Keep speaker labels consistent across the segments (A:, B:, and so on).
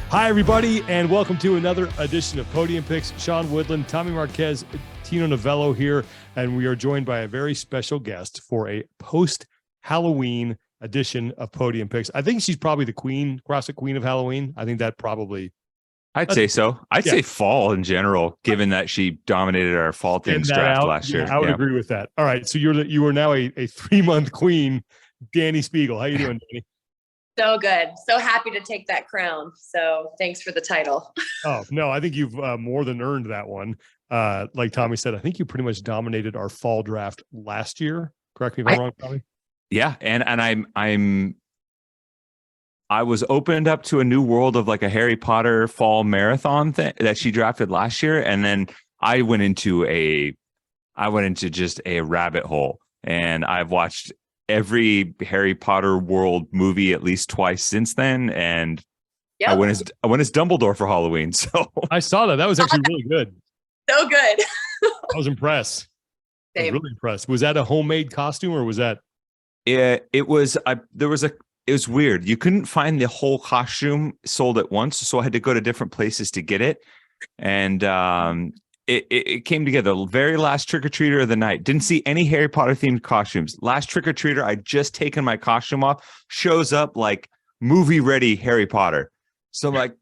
A: Hi, everybody, and welcome to another edition of Podium Picks. Sean Woodland, Tommy Marquez, Tino Novello here, and we are joined by a very special guest for a post-Halloween edition of Podium Picks. I think she's probably the queen, classic queen of Halloween. I think that probably...
B: I'd say so. I'd say fall in general, given that she dominated our fall things draft last year.
A: I would agree with that. All right, so you are now a 3-month queen, Dani Speegle. How you doing, Dani?
C: So good. So happy to take that crown. So thanks for the title.
A: Oh, no, I think you've more than earned that one. Like Tommy said, I think you pretty much dominated our fall draft last year. Correct me if I'm wrong, Tommy.
B: Yeah, and I was opened up to a new world of like a Harry Potter fall marathon thing that she drafted last year, and then I went into just a rabbit hole, and I've watched every Harry Potter world movie at least twice since then, and I went as Dumbledore for Halloween. So
A: I saw that. That was actually really good.
C: So good.
A: I was impressed. I was really impressed. Was that a homemade costume or was that?
B: It was. It was weird. You couldn't find the whole costume sold at once, so I had to go to different places to get it. And it came together. The very last trick-or-treater of the night. Didn't see any Harry Potter themed costumes. Last trick-or-treater, I'd just taken my costume off. Shows up like movie ready Harry Potter. So I'm like,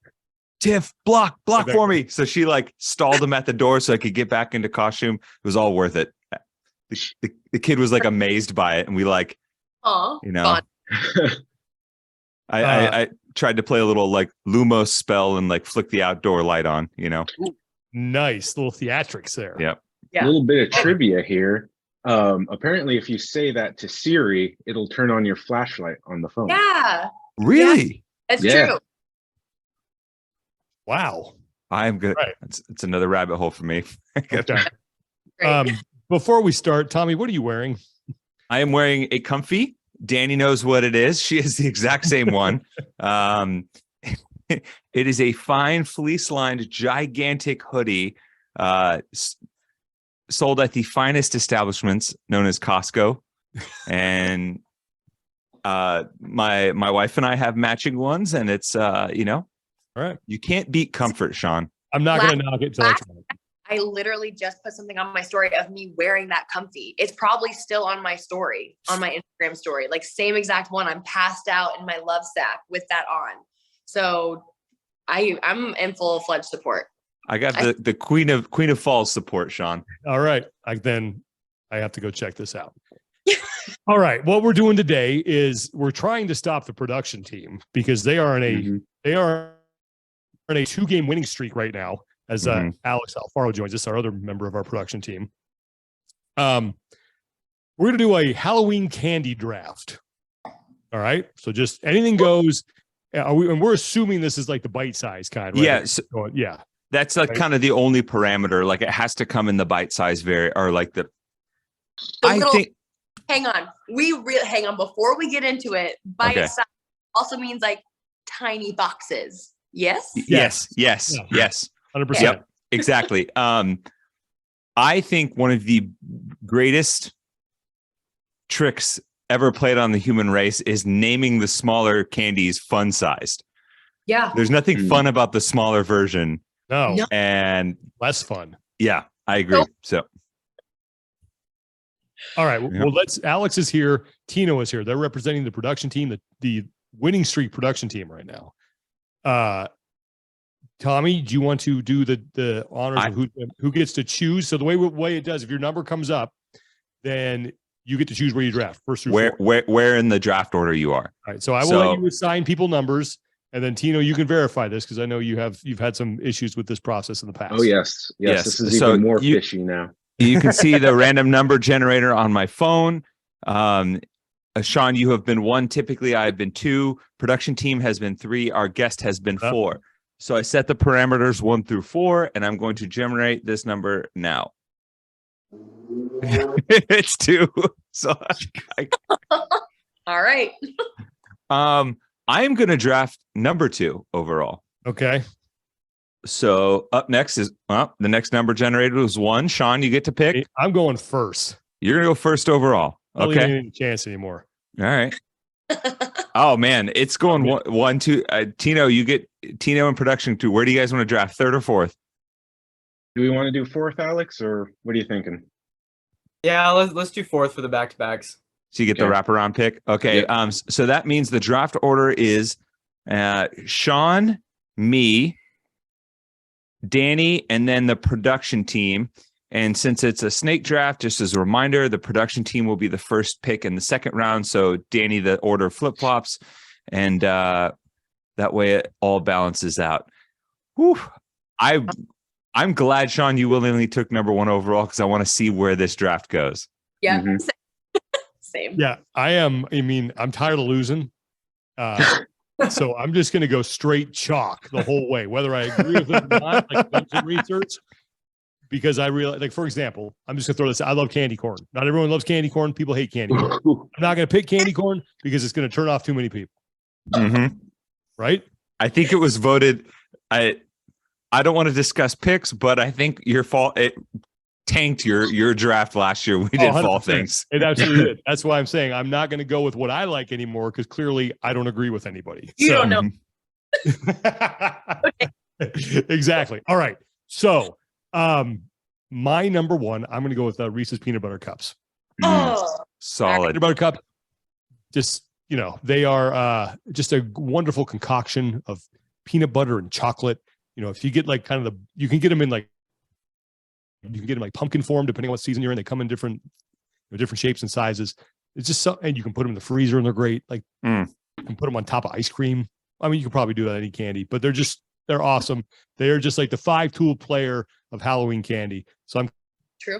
B: Tiff, block for me. So she like stalled him at the door so I could get back into costume. It was all worth it. The kid was like amazed by it, and we like, I tried to play a little like Lumos spell and like flick the outdoor light on,
A: Ooh, nice little theatrics there.
B: Yep.
D: Yeah. A little bit of trivia here. Apparently, if you say that to Siri, it'll turn on your flashlight on the phone.
C: Yeah.
B: Really?
C: It's true.
A: Wow.
B: I'm good. Right. It's another rabbit hole for me.
A: Okay. Before we start, Tommy, what are you wearing?
B: I am wearing a comfy. Dani knows what it is. She has the exact same one. It is a fine fleece-lined, gigantic hoodie sold at the finest establishments known as Costco. And my wife and I have matching ones, and it's all right. You can't beat comfort, Sean.
A: I'm not going to knock it till I try it.
C: I literally just put something on my story of me wearing that comfy. It's probably still on my story, on my Instagram story, like same exact one. I'm passed out in my love sack with that on. So I'm in full-fledged support.
B: I got the Queen of Falls support, Sean. All
A: right. Then I have to go check this out. All right. What we're doing today is we're trying to stop the production team because they are in a 2-game winning streak right now. As Alex Alfaro joins us, our other member of our production team. We're going to do a Halloween candy draft. All right. So just anything goes. And we're assuming this is like the bite size kind, right?
B: Yeah.
A: Yeah.
B: That's like kind of the only parameter. Like it has to come in the bite size or like
C: hang on. Hang on. Before we get into it, bite size also means like tiny boxes. Yes.
B: Yes.
A: 100%.
B: Yep, exactly. I think one of the greatest tricks ever played on the human race is naming the smaller candies fun sized.
C: Yeah.
B: There's nothing fun about the smaller version.
A: No.
B: And
A: less fun.
B: Yeah, I agree. So
A: all right. Well, Alex is here. Tino is here. They're representing the production team, the winning streak production team right now. Tommy, do you want to do the honors of who gets to choose? So the way it does, if your number comes up, then you get to choose where you draft first through
B: where in the draft order you are.
A: All right. So I will let you assign people numbers, and then Tino, you can verify this because I know you've had some issues with this process in the past.
D: Oh yes. This is even more fishy now.
B: You can see the random number generator on my phone. Sean, you have been 1. Typically, I have been 2. Production team has been 3. Our guest has been 4. So I set the parameters 1 through 4, and I'm going to generate this number now. It's 2. So
C: all right.
B: I am going to draft number 2 overall.
A: Okay.
B: So up next is the next number generated was 1. Sean, you get to pick.
A: I'm going first.
B: You're going to go first overall.
A: I don't even have any chance anymore.
B: All right. Oh man, it's going one, two. Tino, you get Tino in production too. Where do you guys want to draft? Third or fourth?
D: Do we want to do fourth, Alex, or what are you thinking?
E: Yeah, let's do fourth for the back-to-backs.
B: So you get the wraparound pick. Okay.
D: Yep.
B: So that means the draft order is Sean, me, Danny, and then the production team. And since it's a snake draft, just as a reminder, the production team will be the first pick in the second round. So Danny, the order flip-flops, and that way it all balances out. Whew. I'm glad, Sean, you willingly took number 1 overall because I want to see where this draft goes.
C: Yeah.
D: Mhm.
C: Same.
A: Yeah, I am. I mean, I'm tired of losing. So I'm just going to go straight chalk the whole way, whether I agree with it or not, like done some research, because I realize, like, for example, I'm just going to throw this. I love candy corn. Not everyone loves candy corn. People hate candy corn. I'm not going to pick candy corn because it's going to turn off too many people.
B: Mm-hmm.
A: Right?
B: I think it was voted. I don't want to discuss picks, but I think your fault. It tanked your draft last year. We did fall
A: 100%. things. It absolutely did. That's why I'm saying I'm not going to go with what I like anymore because clearly I don't agree with anybody.
C: You don't know.
A: Exactly. All right. So, my number 1, I'm going to go with Reese's peanut butter cups.
C: Oh,
B: Solid.
A: Peanut butter cup. Just, they are just a wonderful concoction of peanut butter and chocolate. If you get like kind of you can get them in like pumpkin form, depending on what season you're in. They come in different shapes and sizes. It's just and you can put them in the freezer and they're great. Like you can put them on top of ice cream. I mean, you can probably do that in any candy, but they're awesome. They are just like the 5-tool player of Halloween candy. So I'm
C: true.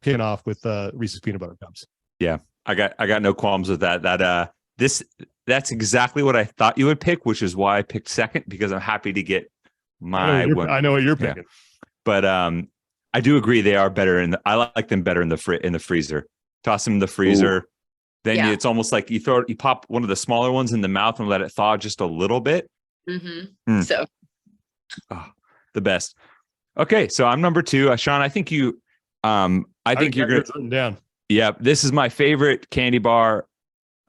A: picking off with Reese's peanut butter cups.
B: Yeah, I got no qualms with that. That's exactly what I thought you would pick, which is why I picked second, because I'm happy to get
A: I know what you're picking.
B: But I do agree they are better I like them better in the freezer. Toss them in the freezer. Ooh. Then it's almost like you pop one of the smaller ones in the mouth and let it thaw just a little bit.
C: Mm-hmm. So
B: the best. Okay, so I'm number 2. Sean, I think you I think you're good.
A: Down.
B: Yeah, this is my favorite candy bar.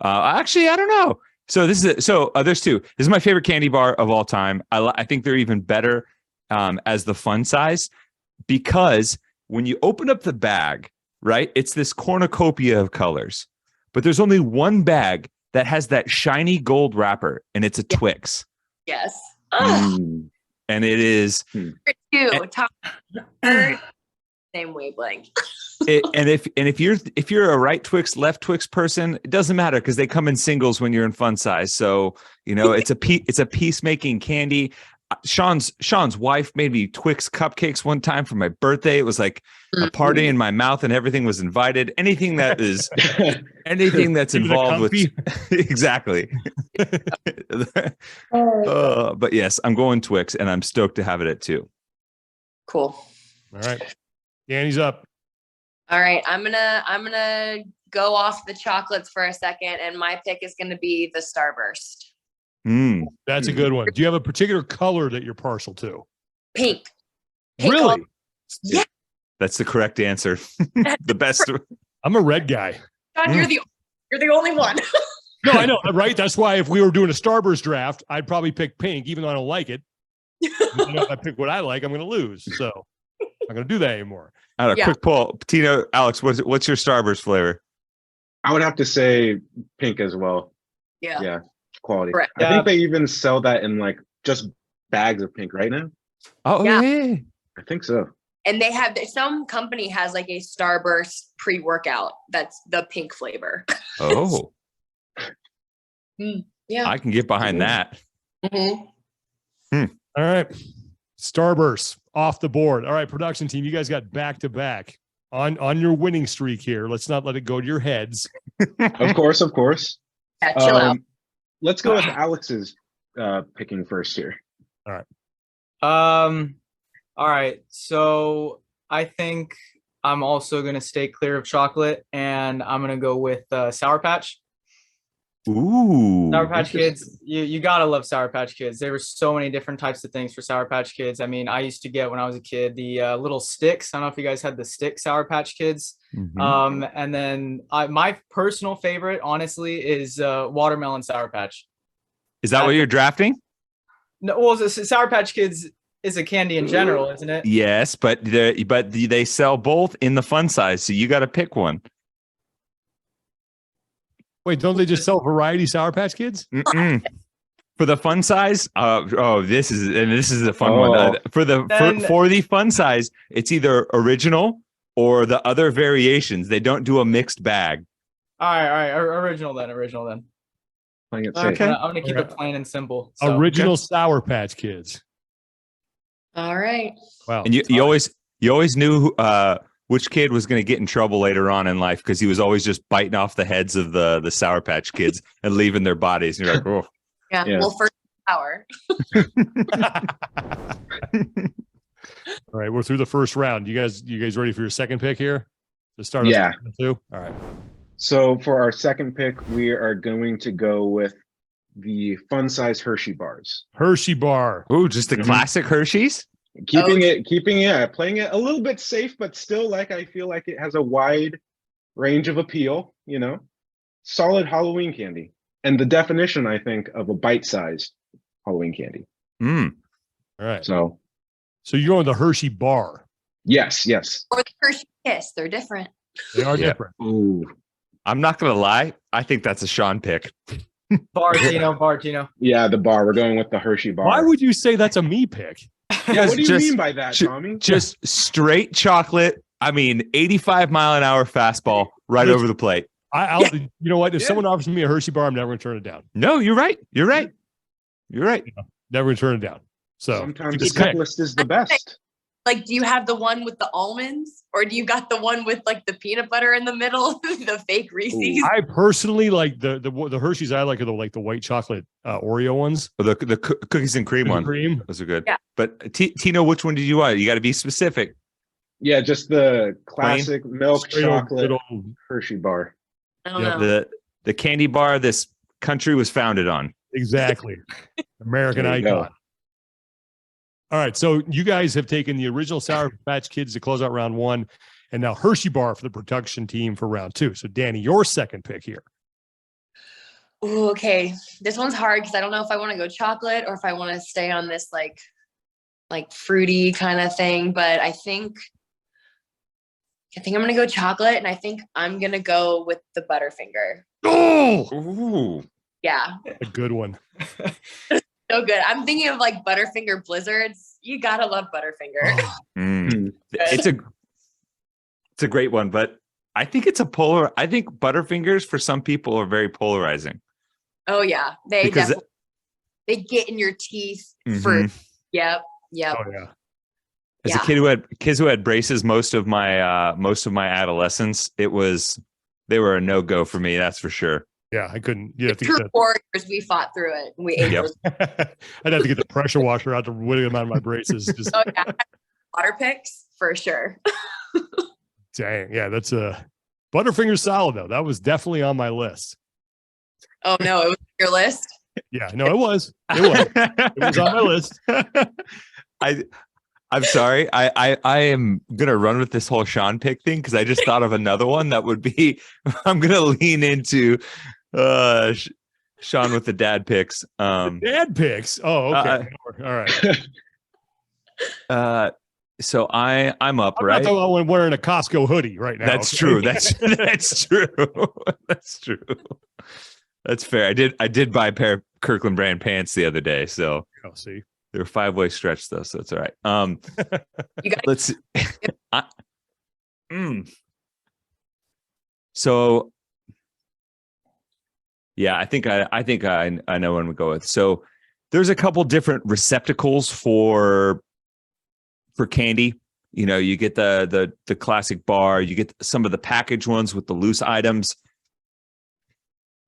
B: Actually, I don't know. So there's 2. This is my favorite candy bar of all time. I think they're even better as the fun size, because when you open up the bag, right, it's this cornucopia of colors, but there's only one bag that has that shiny gold wrapper, and it's a Twix.
C: Yes.
B: And it is
C: same wavelength.
B: If you're a right Twix, left Twix person, it doesn't matter because they come in singles when you're in fun size. So it's a peacemaking candy. Sean's wife made me Twix cupcakes one time for my birthday. It was like a party in my mouth, and everything was invited. Anything that's involved with exactly. But yes, I'm going Twix, and I'm stoked to have it at 2.
C: Cool.
A: All right, Danny's up.
C: All right, I'm gonna go off the chocolates for a second, and my pick is gonna be the Starburst.
A: That's a good one. Do you have a particular color that you're partial to?
C: Pink.
A: Really?
C: Yeah.
B: That's the correct answer. The best.
A: I'm a red guy.
C: John, you're the only one.
A: No, I know, right? That's why if we were doing a Starburst draft, I'd probably pick pink, even though I don't like it. If I pick what I like, I'm going to lose. So I'm not going to do that anymore.
B: Quick poll. Tino, Alex, what's your Starburst flavor?
D: I would have to say pink as well.
C: Yeah.
D: Quality.
C: Right.
D: I think they even sell that in like just bags of pink right now.
B: Oh, yeah.
D: I think so.
C: And they have some company has like a Starburst pre-workout that's the pink flavor.
B: Oh.
C: Yeah.
B: I can get behind that.
C: Mm-hmm.
A: All right. Starburst off the board. All right, production team, you guys got back to back on your winning streak here. Let's not let it go to your heads.
D: Of course.
C: Yeah, chill out.
D: Let's go with Alex's picking first here.
A: All right.
E: All right. So I think I'm also going to stay clear of chocolate, and I'm going to go with Sour Patch.
B: Ooh.
E: Sour Patch Kids, you gotta love Sour Patch Kids. There were so many different types of things for Sour Patch Kids. I mean, I used to get when I was a kid the little sticks. I don't know if you guys had the stick Sour Patch Kids. And then my personal favorite, honestly, is watermelon Sour Patch.
B: Is that what you're drafting?
E: No, well, Sour Patch Kids is a candy in general, isn't it?
B: Yes, but they sell both in the fun size, so you got to pick one.
A: Wait, don't they just sell variety Sour Patch Kids?
B: For the fun size, this is a fun one. For the fun size, it's either original or the other variations. They don't do a mixed bag.
E: All right, original then.
D: Playing it
E: Okay.
D: safe.
E: I'm gonna keep it plain and simple. So.
A: Original Sour Patch Kids.
C: All right.
A: Wow.
B: And you always knew which kid was going to get in trouble later on in life because he was always just biting off the heads of the Sour Patch Kids and leaving their bodies. And you're like, oh.
C: Yeah. Well, first sour.
A: All right, we're through the first round. You guys ready for your second pick here? To start us
D: Yeah.
A: two? All right.
D: So for our second pick, we are going to go with the fun size Hershey bars.
A: Hershey bar.
B: Ooh, just the classic Hershey's?
D: Playing it a little bit safe, but still I feel like it has a wide range of appeal, solid Halloween candy. And the definition, I think, of a bite-sized Halloween candy.
B: All
A: right.
D: So
A: you're going the Hershey bar.
D: Yes.
C: Or the Hershey Kiss. They're different.
A: They are different.
D: Ooh.
B: I'm not going to lie. I think that's a Sean pick.
E: Bartino.
D: Yeah, the bar. We're going with the Hershey bar.
A: Why would you say that's a me pick?
D: Yeah, what do you mean by that, Tommy?
B: Just straight chocolate. I mean, 85-mile-an-hour fastball right over the plate.
A: You know what? If someone offers me a Hershey bar, I'm never going to turn it down.
B: No, you're right. You're right.
A: Never going to turn it down. So
D: sometimes the simplest is the best.
C: Like, do you have the one with the almonds, or do you got the one with like the peanut butter in the middle, the fake Reese's?
A: I personally like the Hershey's. I like are the white chocolate Oreo ones.
B: The cookies and cream one.
A: Cream.
B: Those are good.
C: Yeah.
B: But Tino, which one did you want? You got to be specific.
D: Yeah, just the classic milk chocolate Hershey bar.
C: I don't know.
B: The candy bar this country was founded on.
A: Exactly. American icon. All right, so you guys have taken the original Sour Patch Kids to close out round one, and now Hershey bar for the production team for round two. So, Dani, your second pick here.
C: Ooh, okay, this one's hard because I don't know if I want to go chocolate or if I want to stay on this like fruity kind of thing. But I think I'm gonna go chocolate, and I think I'm gonna go with the Butterfinger.
A: Oh,
B: ooh,
C: yeah,
A: a good one.
C: So good. I'm thinking of like Butterfinger Blizzards. You gotta love Butterfinger.
B: It's a great one, but I think I think Butterfingers for some people are very polarizing.
C: Oh yeah, they get in your teeth for. Yep.
A: Oh yeah.
B: As a kid who had braces most of my adolescence, they were a no-go for me. That's for sure.
A: Yeah, I couldn't.
C: True warriors, we fought through it. And we ate those.
A: I'd have to get the pressure washer out to whittle them out of my braces. Just
C: water picks for sure.
A: Dang, yeah, that's a Butterfinger solid though. That was definitely on my list.
C: Oh no, it was on your list.
A: Yeah, no, it was. It was on my list.
B: I'm sorry. I am gonna run with this whole Sean pick thing because I just thought of another one that would be. I'm gonna lean into Sean with the dad picks.
A: Dad picks. Oh, okay. All right.
B: So I'm up, right?
A: I'm not talking about wearing a Costco hoodie right now.
B: That's true. That's true. That's true. That's fair. I did buy a pair of Kirkland brand pants the other day. So
A: see.
B: They're a 5-way stretch though, so it's all right. Let's see. So yeah, I think I know when we go with. So there's a couple different receptacles for candy. You get the classic bar, you get some of the packaged ones with the loose items.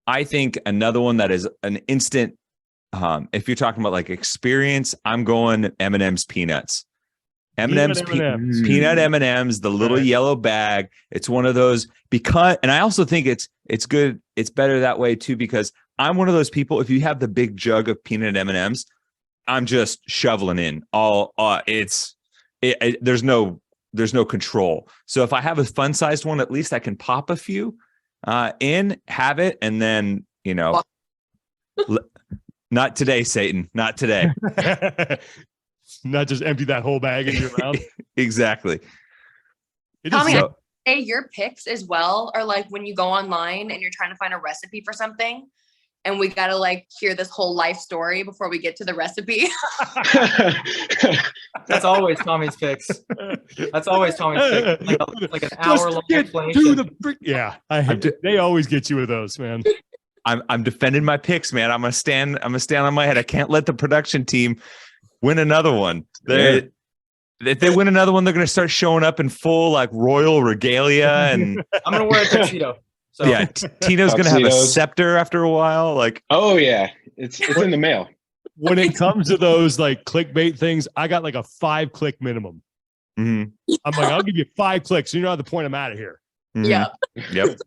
B: I think another one that is an instant. If you're talking about like experience, I'm going M&M's peanuts. M&M's peanut M&M's, the little yellow bag. It's one of those and I also think it's good. It's better that way too, because I'm one of those people. If you have the big jug of peanut M&Ms, I'm just shoveling in all. There's no control. So if I have a fun sized one, at least I can pop a few have it, and then not today, Satan, not today.
A: Not just empty that whole bag into your mouth.
B: Exactly.
C: Tommy, I say your picks as well are like when you go online and you're trying to find a recipe for something, and we got to like hear this whole life story before we get to the recipe.
E: That's always Tommy's picks. That's always Tommy's pick. Like an hour-long explanation.
A: They always get you with those, man.
B: I'm defending my picks, man. I'm gonna stand on my head. I can't let the production team win another one. If they win another one, they're gonna start showing up in full like royal regalia, and
E: I'm gonna wear a tuxedo. So.
B: Yeah, Tino's gonna have a scepter after a while. Like,
D: oh yeah, it's in the mail.
A: When it comes to those like clickbait things, I got like a 5-click minimum.
B: Mm-hmm.
A: I'm like, I'll give you 5 clicks. You know the point I'm out of here.
B: Mm-hmm.
C: Yeah.
B: Yep.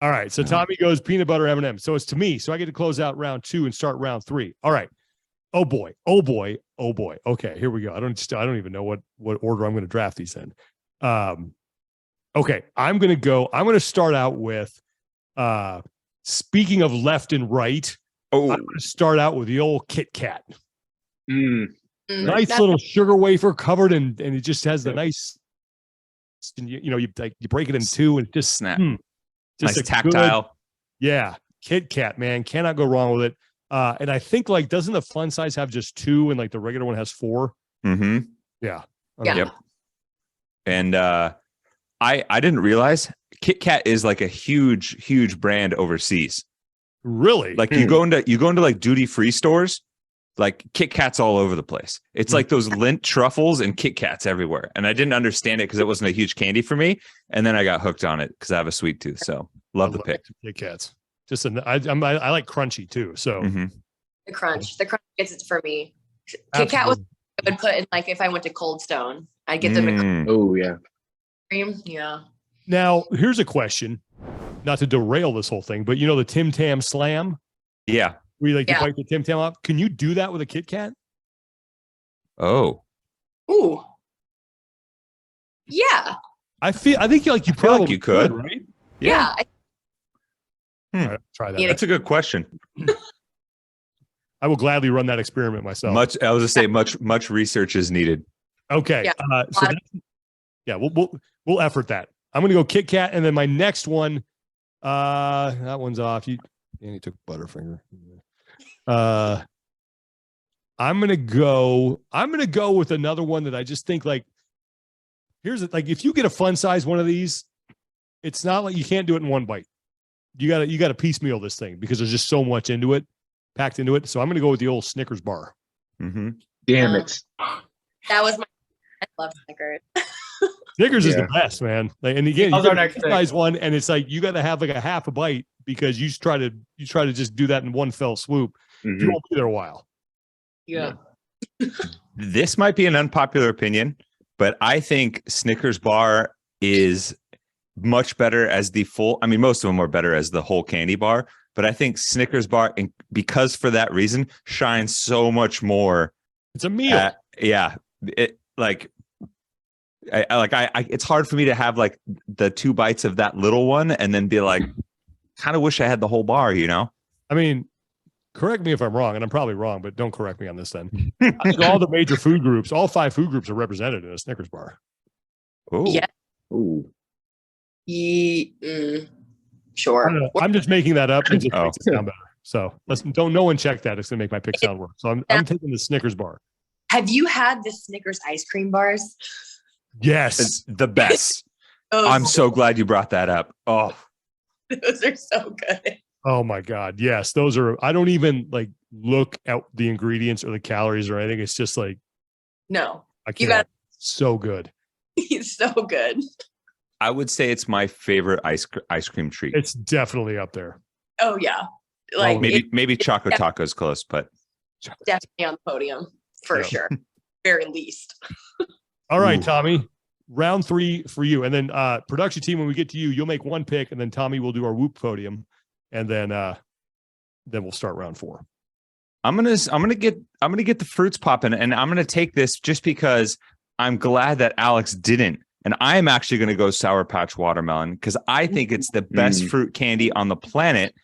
A: All right. So Tommy goes peanut butter M&M. So it's to me. So I get to close out round 2 and start round 3. All right. Oh boy. Okay, here we go. I don't even know what order I'm going to draft these in. Okay, I'm going to start out with speaking of left and right.
B: Oh,
A: I'm going to start out with the old Kit Kat. Nice
C: That's
A: little sugar wafer covered and it just has the nice, you break it in two and it just
B: snap.
A: Just
B: nice tactile.
A: Yeah, Kit Kat, man, cannot go wrong with it. And I think like doesn't the fun size have just 2 and like the regular one has 4?
B: Mm-hmm.
A: Yeah.
C: Yeah.
B: Yep. And I didn't realize Kit Kat is like a huge brand overseas.
A: Really?
B: Like you go into like duty free stores, like Kit Kat's all over the place. It's like those Lindt truffles and Kit Kats everywhere. And I didn't understand it because it wasn't a huge candy for me. And then I got hooked on it because I have a sweet tooth. So love the pick.
A: Kit Kats. Just I like crunchy too. So
C: the crunch gets it for me. Kit Kat was I would put in like if I went to Cold Stone, I'd get them in
D: Oh yeah.
C: cream. Yeah.
A: Now here's a question, not to derail this whole thing, but you know the Tim Tam Slam.
B: Yeah.
A: We like to bite the Tim Tam up. Can you do that with a Kit Kat?
B: Oh.
C: Ooh. Yeah.
A: I think you probably
B: like you could.
A: right?
C: Yeah.
A: All right, try that.
C: Yeah.
B: That's a good question.
A: I will gladly run that experiment myself.
B: I was to say much research is needed.
A: Okay.
C: Yeah.
A: We'll effort that. I'm going to go Kit Kat, and then my next one, that one's off. Danny took Butterfinger. I'm going to go with another one that I just think like, here's it. Like if you get a fun size one of these, it's not like you can't do it in one bite. You got to piecemeal this thing because there's just so much packed into it. So I'm going to go with the old Snickers bar.
B: Mm-hmm.
D: Damn it.
C: That was I love Snickers.
A: Snickers is the best, man. Like, and again, you
E: Those are
A: get a
E: next
A: size one, and it's like you got to have like a half a bite because you try to just do that in one fell swoop.
D: Mhm.
A: You won't be there a while.
C: Yeah.
B: This might be an unpopular opinion, but I think Snickers bar is much better as the full. I mean, most of them are better as the whole candy bar, but I think Snickers bar, and because for that reason, shines so much more.
A: It's a meal.
B: It's hard for me to have like the 2 bites of that little one and then be like, kind of wish I had the whole bar, you know?
A: I mean, correct me if I'm wrong, and I'm probably wrong, but don't correct me on this then. I think all the major food groups, all 5 food groups are represented in a Snickers bar.
B: Oh,
C: Yeah.
D: Ooh.
C: Sure.
A: I'm just making that up. It just makes it sound better. So no one check that. It's gonna make my pick sound worse. So I'm taking the Snickers bar.
C: Have you had the Snickers ice cream bars?
A: Yes.
B: it's the best.
C: Those,
B: I'm so glad you brought that up. Oh,
C: those are so good.
A: Oh my God. Yes. Those are, I don't even like look at the ingredients or the calories or anything. It's just like,
C: No,
A: I
C: you
A: can't.
C: got
A: So good.
C: it's so good.
B: I would say it's my favorite ice cream treat.
A: It's definitely up there.
C: Oh yeah. Like
B: maybe Choco Taco's close, but
C: definitely on the podium for
A: Yeah.
C: sure. Very least.
A: All right,
B: Ooh.
A: Tommy, round 3 for you. And then production team, when we get to you, you'll make one pick and then Tommy will do our whoop podium. And then then we'll start round 4.
B: I'm gonna get the fruits popping, and I'm gonna take this just because I'm glad that Alex didn't. And I'm actually going to go Sour Patch Watermelon because I think it's the best fruit candy on the planet.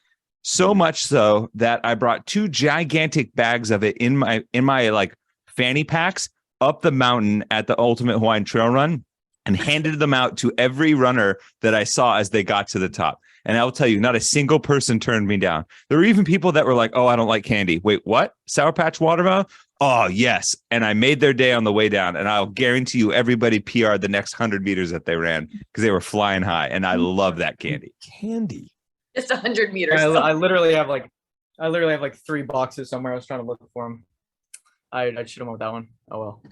B: So much so that I brought 2 gigantic bags of it in my like fanny packs up the mountain at the Ultimate Hawaiian Trail Run and handed them out to every runner that I saw as they got to the top. And I'll tell you, not a single person turned me down. There were even people that were like, "Oh, I don't like candy." Wait, what? Sour Patch Watermelon? Oh, yes. And I made their day on the way down. And I'll guarantee you everybody PR'd the next 100 meters that they ran because they were flying high. And I love that candy.
A: Candy.
C: Just 100 meters.
E: I literally have like 3 boxes somewhere. I was trying to look for them. I'd shoot them with that one. Oh well.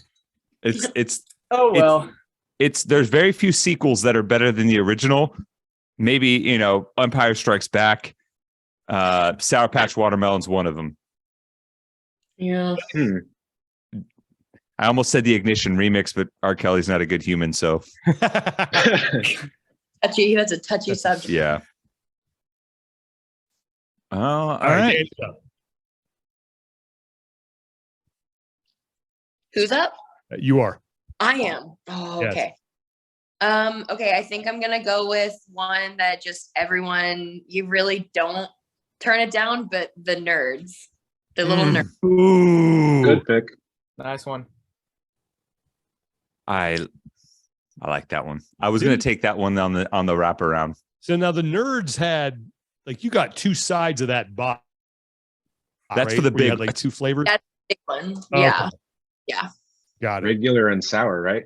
B: It's
E: Oh well.
B: There's very few sequels that are better than the original. Maybe, Empire Strikes Back. Sour Patch Watermelon's one of them.
C: Yeah.
B: I almost said the Ignition remix, but R. Kelly's not a good human, so
C: Touchy. That's a touchy subject.
B: yeah. Oh, all right.
C: Who's up?
A: You are.
C: I am. Oh,
A: Yes.
C: okay. Okay, I think I'm gonna go with one that just everyone, you really don't turn it down, but the nerds. The little nerds.
A: Ooh.
D: Good pick.
E: Nice one.
B: I like that one. I was going to take that one on the wraparound.
A: So now the nerds had, like, you got 2 sides of that box.
B: That's for the
A: Where you
B: big,
A: had, like, 2 flavors.
C: That's the big one.
A: Oh,
C: Yeah.
A: okay.
C: Yeah.
A: Got it.
D: Regular and sour, right?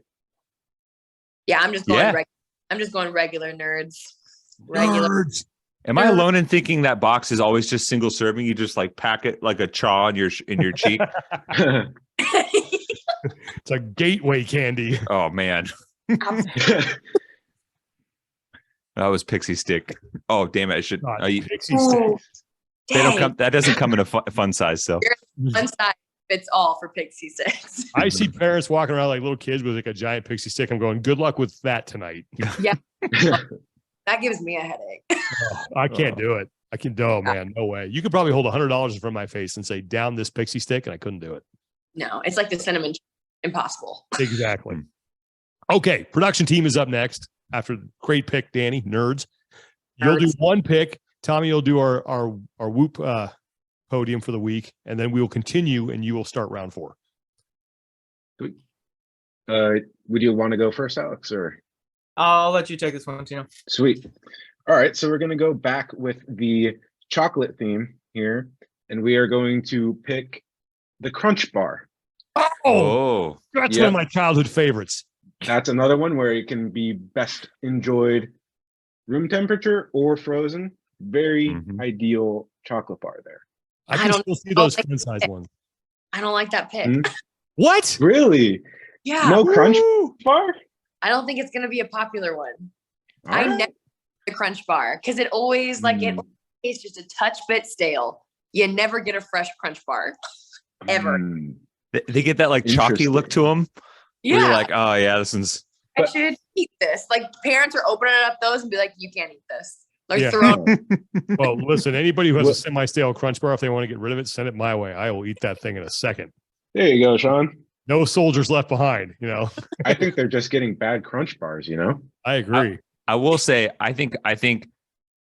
C: Yeah. I'm just going
B: Yeah.
C: I'm just going regular nerds. Regular.
A: Nerds.
B: Am I alone in thinking that box is always just single serving? You just like pack it like a chaw in your cheek.
A: It's a gateway candy.
B: Oh man, that was Pixie Stick. Oh damn it! I should.
A: God,
B: They
A: Pixie stick.
B: don't come. That doesn't come in a fun size. So
C: One size fits all for Pixie Sticks.
A: I see parents walking around like little kids with like a giant pixie stick. I'm going, good luck with that tonight.
C: That gives me a headache.
A: Oh, I can't do it. I can do, man. No way. You could probably hold $100 in front of my face and say, down this pixie stick, and I couldn't do it.
C: No, it's like the cinnamon. Impossible.
A: Exactly. Okay. Production team is up next after great pick, Danny. Nerds. You'll do one pick. Tommy will do our Whoop podium for the week, and then we will continue, and you will start round 4.
D: Would you want to go first, Alex, or?
E: I'll let you take this one, Tino.
D: Sweet. All right, so we're going to go back with the chocolate theme here, and we are going to pick the Crunch Bar.
A: Oh, that's one of my childhood favorites.
D: That's another one where it can be best enjoyed room temperature or frozen. Very ideal chocolate bar there.
A: I can still see those fun size ones.
C: I don't like that pick.
A: What?
D: Really?
C: Yeah.
D: No Crunch Bar?
C: I don't think it's going to be a popular one.
D: All
C: I
D: right.
C: never the Crunch Bar because it always it tastes just a touch bit stale. You never get a fresh Crunch Bar ever.
B: They get that like chalky look to them.
C: Yeah.
B: You're like, oh yeah, this one's.
C: I should eat this. Like parents are opening up those and be like, you can't eat this. Like
A: Yeah.
C: throw
A: Well, listen, anybody who has a semi-stale Crunch Bar, if they want to get rid of it, send it my way. I will eat that thing in a second.
D: There you go, Sean.
A: No soldiers left behind,
D: I think they're just getting bad Crunch Bars,
A: I agree.
B: I will say, I think,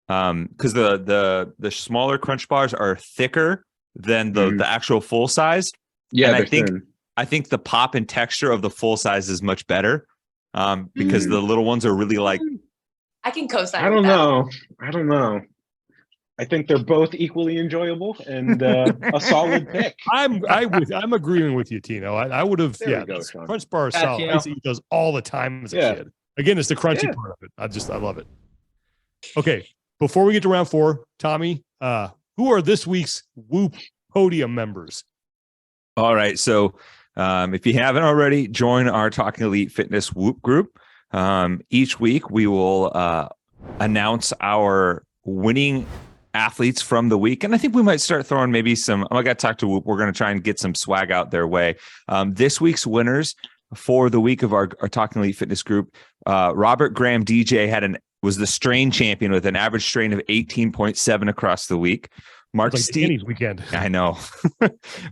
B: because the smaller Crunch Bars are thicker than the actual full size.
D: Yeah,
B: and I think the pop and texture of the full size is much better, because the little ones are really like.
C: I can co-sign.
D: I don't know. I think they're both equally enjoyable and a solid pick.
A: I'm agreeing with you, Tino. I would have.
D: There we go,
A: this
D: Sean.
A: Crunch Bar is
E: Yeah,
A: solid. I
E: Tino.
A: used to eat those all the time as a kid. Again, it's the crunchy part of it. I love it. Okay, before we get to round 4, Tommy, who are this week's Whoop Podium members?
B: All right, so if you haven't already, join our Talking Elite Fitness Whoop group. Each week we will announce our winning athletes from the week, and I think we might start throwing maybe some. I got to talk to Whoop. We're going to try and get some swag out their way. This week's winners for the week of our Talking Elite Fitness group, Robert Graham DJ was the strain champion with an average strain of 18.7 across the week. Mark
A: Like
B: Steve.
A: Danny's weekend.
B: I know.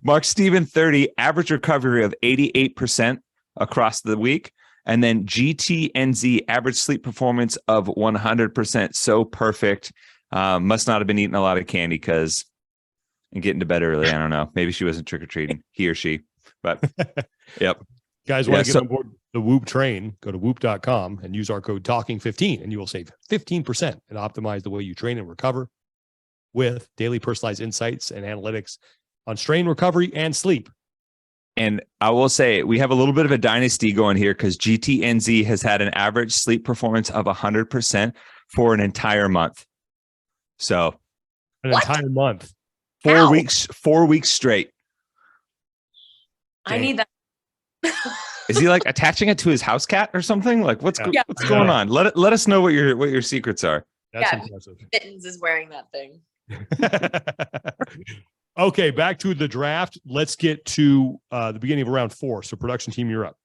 B: Mark Steven 30, average recovery of 88% across the week. And then GTNZ, average sleep performance of 100%. So perfect. Must not have been eating a lot of candy and getting to bed early. I don't know. Maybe she wasn't trick-or-treating, he or she. But yep.
A: Guys, want to get on board the Whoop train, go to whoop.com and use our code TALKING15 and you will save 15% and optimize the way you train and recover with daily personalized insights and analytics on strain recovery and sleep.
B: And I will say we have a little bit of a dynasty going here because GTNZ has had an average sleep performance of 100% for an entire month. So
A: Entire month.
B: 4 weeks, 4 weeks straight.
C: I need that.
B: Is he like attaching it to his house cat or something? Like what's going on? Let us know what your secrets are.
A: That's impressive.
C: Mittens is wearing that thing.
A: Okay, back to the draft. Let's get to the beginning of round 4. So production team, you're up.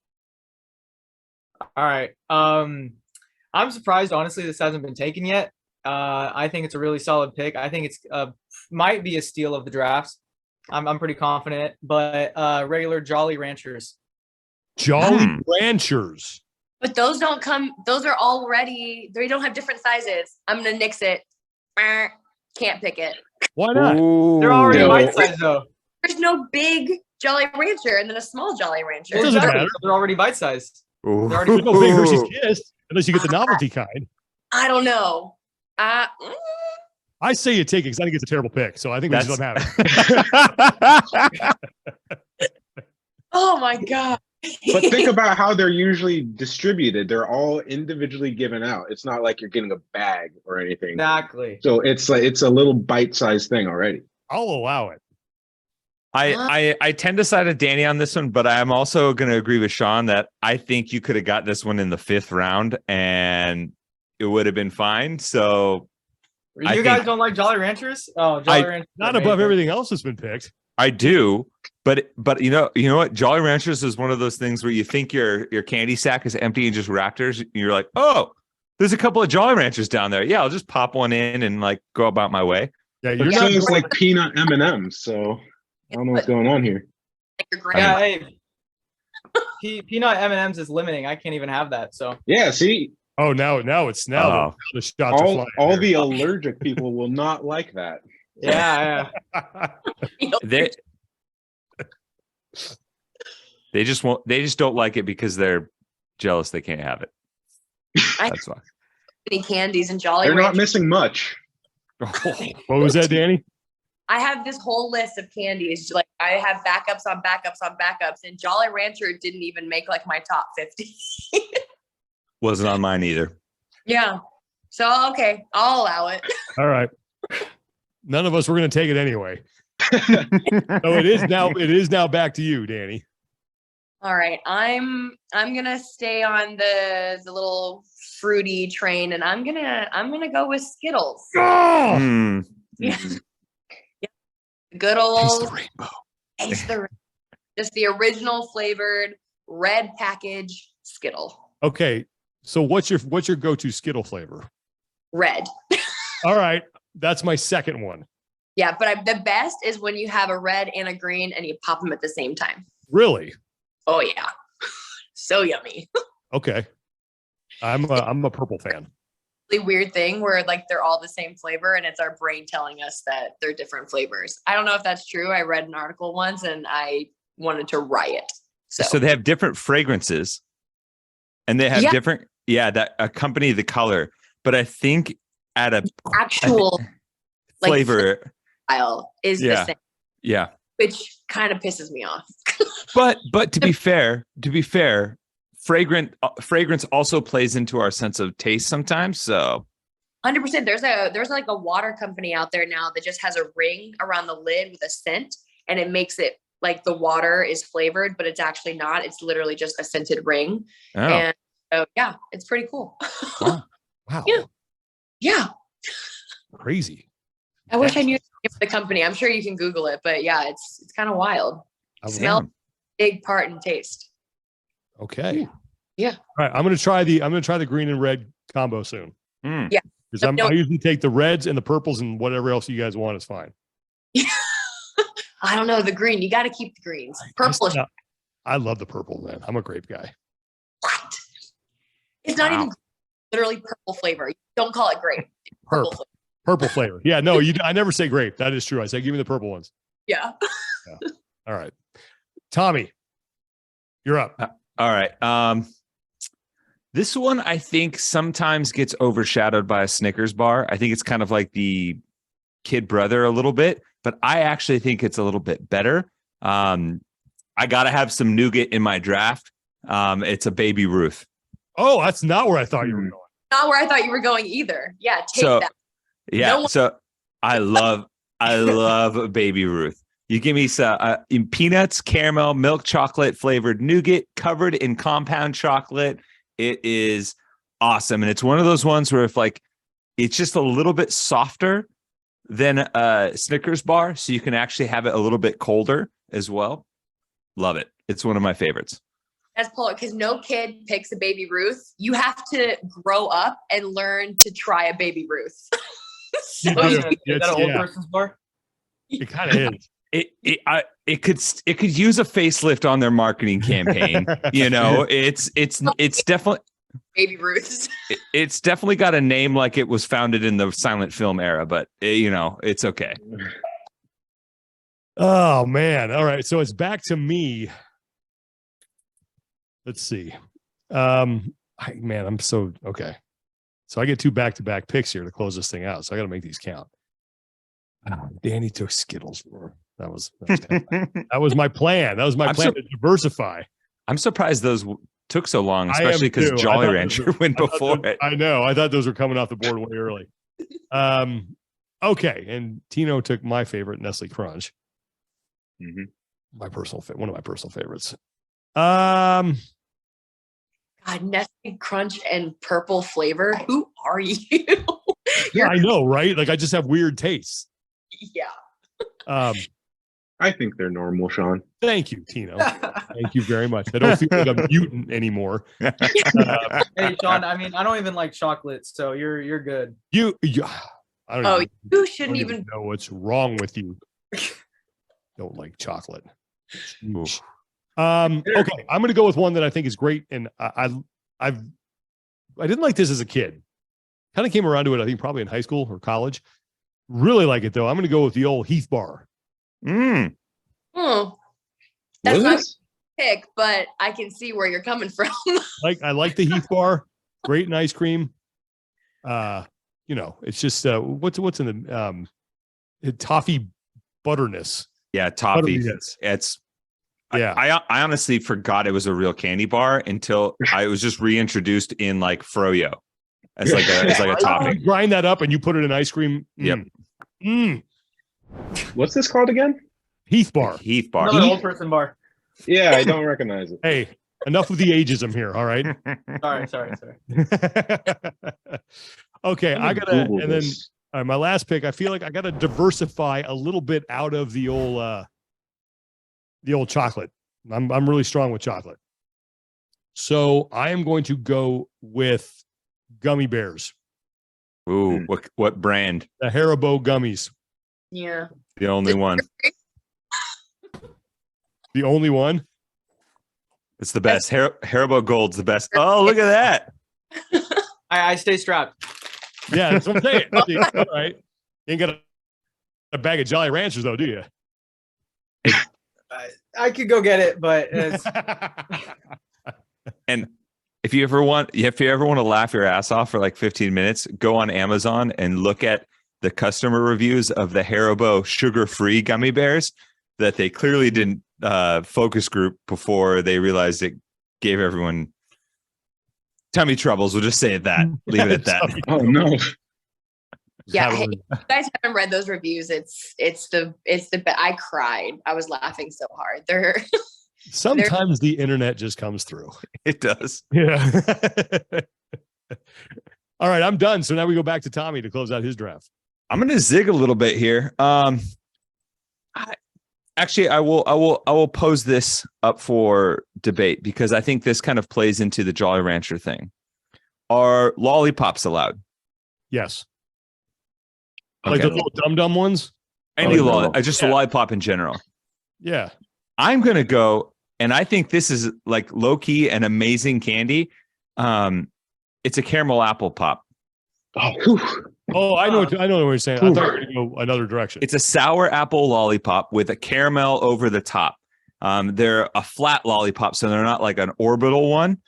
E: All right. I'm surprised, honestly, this hasn't been taken yet. I think it's a really solid pick. I think it's might be a steal of the drafts. I'm pretty confident, but regular Jolly Ranchers.
A: Jolly Ranchers.
C: But those don't come. Those are already. They don't have different sizes. I'm gonna nix it. Can't pick it.
A: Why not?
B: Ooh.
E: They're already bite sized though.
C: There's no big Jolly Rancher and then a small Jolly Rancher.
A: It doesn't matter.
E: They're already bite sized.
B: Ooh.
E: They're already
A: No big Hershey's Kiss unless you get the novelty kind.
C: I don't know.
A: I say you take it because I think it's a terrible pick. So I think we just don't have it.
C: Oh my God.
D: But think about how they're usually distributed. They're all individually given out. It's not like you're getting a bag or anything.
E: Exactly.
D: So it's like it's a little bite-sized thing already.
A: I'll allow it.
B: I tend to side with Danny on this one, but I'm also going to agree with Sean that I think you could have got this one in the 5th round and it would have been fine. So
E: you guys don't like Jolly Ranchers? Oh, Jolly Ranchers.
A: Not above everything else that's been picked.
B: I do, but you know what? Jolly Ranchers is one of those things where you think your candy sack is empty and just Raptors. And you're like, oh, there's a couple of Jolly Ranchers down there. Yeah, I'll just pop one in and like go about my way.
A: Yeah,
D: But
A: you're not
D: it's like peanut M&Ms. So I don't know what's going on here.
C: Like your
E: Yeah,
C: grandma.
E: hey. Peanut M&Ms is limiting. I can't even have that. So
D: Yeah, see,
A: Oh, now the shots are flying.
D: all
A: here.
D: the allergic people will not like that.
E: yeah.
B: They just won't. They just don't like it because they're jealous they can't have it. That's why.
C: Many candies and Jolly
D: They're not
C: Ranchers.
D: missing much.
A: What was that, Danny?
C: I have this whole list of candies. Like I have backups on backups on backups, and Jolly Rancher didn't even make like my top 50.
B: Wasn't on mine either.
C: Yeah. So okay, I'll allow it.
A: All right. None of us were going to take it anyway. So it is now back to you, Danny.
C: All right, I'm gonna stay on the little fruity train, and I'm gonna go with Skittles.
A: Oh!
B: Mm.
C: Yeah. Good old
B: Taste the rainbow.
C: taste the just the original flavored red package Skittle.
A: Okay. So what's your go-to Skittle flavor?
C: Red.
A: All right. That's my second one.
C: Yeah, but the best is when you have a red and a green and you pop them at the same time.
A: Really?
C: Oh yeah. So yummy.
A: Okay. I'm a purple fan.
C: Really weird thing where like they're all the same flavor and it's our brain telling us that they're different flavors. I don't know if that's true. I read an article once and I wanted to riot.
B: So they have different fragrances and they have different, that accompany the color. But I think at a
C: actual
B: flavor
C: style is the same.
B: Yeah.
C: Which kind of pisses me off.
B: But to be fair, fragrance also plays into our sense of taste sometimes. So
C: 100%. There's like a water company out there now that just has a ring around the lid with a scent, and it makes it like the water is flavored, but it's actually not. It's literally just a scented ring.
B: Oh.
C: And so yeah, it's pretty cool.
A: Wow.
C: Yeah.
A: Crazy.
C: I wish I knew the name of the company. I'm sure you can Google it, but yeah, it's kind of wild. Smell, big part in taste.
A: Okay.
C: Yeah.
A: All right. I'm gonna try the green and red combo soon.
B: Mm.
C: Yeah.
A: Because I usually take the reds and the purples and whatever else you guys want is fine.
C: I don't know, the green. You got to keep the greens. Purple.
A: I love the purple, man. I'm a grape guy.
C: What? It's not even literally purple flavor. Don't call it grape.
A: Purple flavor. Yeah, no, I never say grape. That is true. I say give me the purple ones.
C: Yeah.
A: All right. Tommy, you're up.
B: All right. This one I think sometimes gets overshadowed by a Snickers bar. I think it's kind of like the kid brother a little bit, but I actually think it's a little bit better. I got to have some nougat in my draft. It's a Baby Ruth.
A: Oh, that's not where I thought you were going.
C: Not where I thought you were going either. Yeah, take that.
B: Yeah, so I love a Baby Ruth. You give me some peanuts, caramel, milk chocolate flavored nougat covered in compound chocolate. It is awesome. And it's one of those ones where if like it's just a little bit softer than a Snickers bar, so you can actually have it a little bit colder as well. Love it. It's one of my favorites.
C: That's Paul, because no kid picks a Baby Ruth. You have to grow up and learn to try a Baby Ruth.
E: Is that an old person's bar?
A: It kind of is.
B: It could use a facelift on their marketing campaign. You know, it's definitely
C: Baby Ruths.
B: It's definitely got a name like it was founded in the silent film era, but you know, it's okay.
A: Oh man. All right. So it's back to me. Let's see. I'm so okay. So I get 2 back-to-back picks here to close this thing out. So I got to make these count. Danny took Skittles. That was my plan. That was my plan to diversify.
B: I'm surprised those took so long, especially because Jolly Rancher went before it.
A: I know. I thought those were coming off the board way early. Okay. And Tino took my favorite, Nestle Crunch.
B: Mm-hmm.
A: One of my personal favorites.
C: God, Nestle Crunch and purple flavor. Who are you?
A: Yeah, I know, right? Like I just have weird tastes.
C: Yeah.
D: I think they're normal, Sean.
A: Thank you, Tino. Thank you very much. I don't feel like a mutant anymore.
E: Hey, Sean. I mean, I don't even like chocolate, so you're good.
A: I don't
C: you shouldn't even
A: know what's wrong with you. Don't like chocolate. Okay, I'm going to go with one that I think is great, and I didn't like this as a kid. Kind of came around to it, I think, probably in high school or college. Really like it though. I'm going to go with the old Heath bar.
C: That's not a pick, but I can see where you're coming from.
A: I like the Heath bar. Great in ice cream. You know, it's just what's in the toffee butterness.
B: Yeah, toffee. It's I honestly forgot it was a real candy bar until I was just reintroduced in like Froyo as like a topping.
A: You grind that up and you put it in ice cream.
B: Yep.
D: What's this called again?
A: Heath bar.
B: Heath bar.
E: Another old person bar.
D: Yeah, I don't recognize it.
A: Hey, enough of the ageism here. All right.
E: Sorry.
A: Okay, I gotta, and then my last pick. I feel like I gotta diversify a little bit out of the old chocolate. I'm really strong with chocolate, so I am going to go with gummy bears.
B: Ooh, what brand?
A: The Haribo gummies.
C: Yeah.
B: The only one.
A: The only one.
B: It's the best. Haribo Gold's the best. Oh, look at that.
E: I stay strapped.
A: Yeah, that's what I'm saying. All right. You ain't got a bag of Jolly Ranchers though, do you?
E: I could go get it, but it's...
B: And if you ever want to laugh your ass off for like 15 minutes, go on Amazon and look at the customer reviews of the Haribo sugar-free gummy bears that they clearly didn't focus group before they realized it gave everyone tummy troubles. We'll just say it that. Leave it at that.
D: Oh no.
C: Yeah, hey, if you guys haven't read those reviews, it's the I cried. I was laughing so hard.
A: Sometimes the internet just comes through.
B: It does.
A: Yeah. All right, I'm done. So now we go back to Tommy to close out his draft.
B: I'm going to zig a little bit here. I will pose this up for debate because I think this kind of plays into the Jolly Rancher thing. Are lollipops allowed?
A: Yes.
B: Okay.
A: Like the little dum-dum ones?
B: Any
D: Oh, no.
B: just a lollipop in general.
A: Yeah.
B: I'm gonna go, and I think this is like low key an amazing candy. It's a caramel apple pop.
D: Oh, whew.
A: Oh, I know what you're saying. I thought you were going to go another direction.
B: It's a sour apple lollipop with a caramel over the top. They're a flat lollipop, so they're not like an orbital one.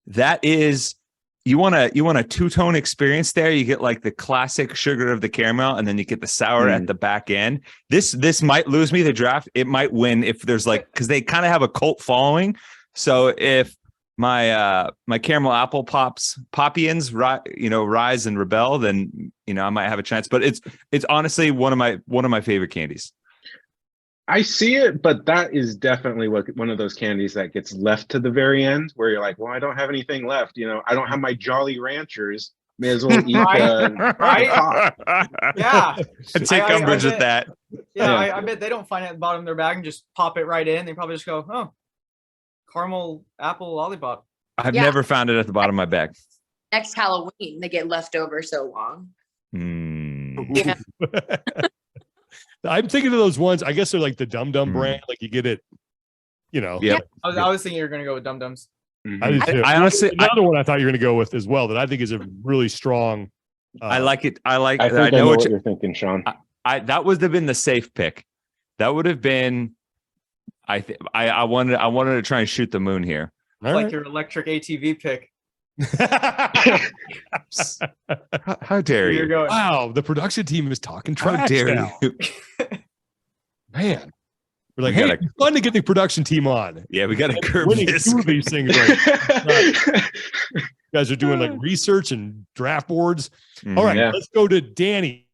B: That is, you want a two-tone experience there. You get like the classic sugar of the caramel, and then you get the sour at the back end. This might lose me the draft. It might win if there's like, because they kind of have a cult following. So if my caramel apple Popians rise and rebel, then I might have a chance. But it's honestly one of my favorite candies.
D: I see it, but that is definitely one of those candies that gets left to the very end, where you're like, well, I don't have anything left. I don't have my Jolly Ranchers. May as well eat
E: Right?
D: pop.
E: Yeah.
B: I take umbrage with that.
E: Yeah, I bet they don't find it at the bottom of their bag and just pop it right in. They probably just go, oh, caramel apple lollipop.
B: I've never found it at the bottom of my bag.
C: Next Halloween, they get left over so long. Yeah.
A: I'm thinking of those ones. I guess they're like the Dum Dum brand. Like you get it,
B: Yeah.
E: I was thinking you were going to go with Dum Dums.
A: I did too.
B: I honestly,
A: another one I thought you were going to go with as well that I think is a really strong.
B: I like it. I
D: I think I know what you're thinking, Sean.
B: that would have been the safe pick. That would have been. I wanted to try and shoot the moon here.
E: Like your electric ATV pick.
B: How dare you?
E: Going.
A: Wow, the production team is talking trash.
B: How dare
A: now.
B: you?
A: Man. We're like, hey, it's fun to get the production team on.
B: Yeah, we got to curb
A: Winning
B: this.
A: two of these things. You guys are doing like research and draft boards. All right, let's go to Dani.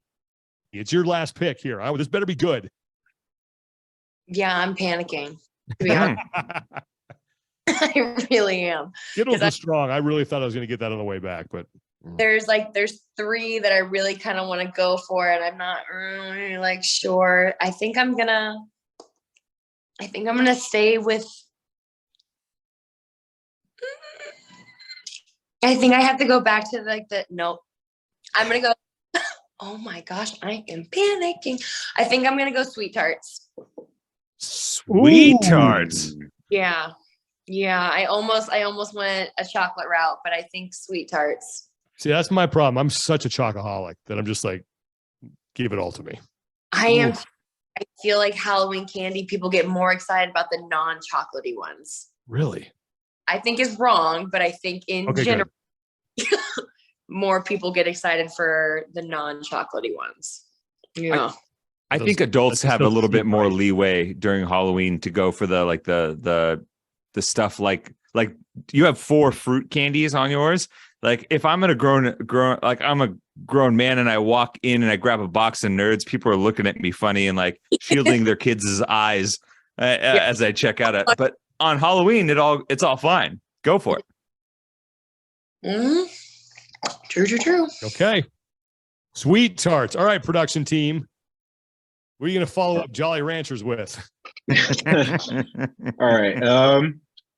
A: It's your last pick here. This better be good.
C: Yeah, I'm panicking. To be honest. I really am.
A: Skittles was strong. I really thought I was going to get that on the way back, but
C: there's three that I really kind of want to go for, and I'm not really like sure. I think I'm gonna stay with. I think I have to go back to nope. I'm gonna go. Oh my gosh, I am panicking. I think I'm gonna go sweet tarts.
B: Sweet tarts.
C: Yeah. I almost went a chocolate route, but I think sweet tarts.
A: See, that's my problem. I'm such a chocoholic that I'm just like, give it all to me.
C: I feel like Halloween candy, people get more excited about the non-chocolatey ones.
A: Really?
C: I think is wrong, but I think in general, more people get excited for the non-chocolatey ones. Yeah.
B: I think adults have a little bit more leeway during Halloween to go for the stuff like you have 4 fruit candies on yours. Like if I'm I'm a grown man and I walk in and I grab a box of Nerds, people are looking at me funny and like shielding their kids' eyes as I check out. But on Halloween, it's all fine. Go for it.
C: Mm-hmm. True.
A: Okay. Sweet tarts. All right, production team. What are you going to follow up Jolly Ranchers with?
D: All right.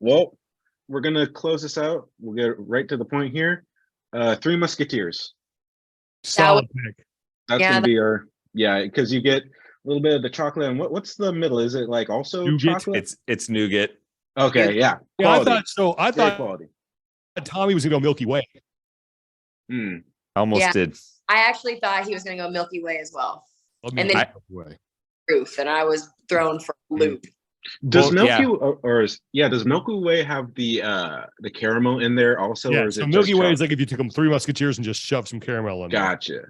D: Well, we're going to close this out. We'll get right to the point here. Three Musketeers.
A: Solid pick.
D: That's going to be our, because you get a little bit of the chocolate. And what's the middle? Is it like also
A: nougat?
D: Chocolate?
B: It's nougat.
D: Okay, yeah.
A: I thought so. I thought
D: quality.
A: Tommy was going to go Milky Way.
B: Almost did.
C: I actually thought he was going to go Milky Way as well.
A: And then
C: proof, and I was thrown for a loop.
D: Does Milky Way have the caramel in there also?
A: Yeah,
D: or is
A: so
D: it
A: Milky Way is like if you took them Three Musketeers and just shoved some caramel in there.
D: Gotcha.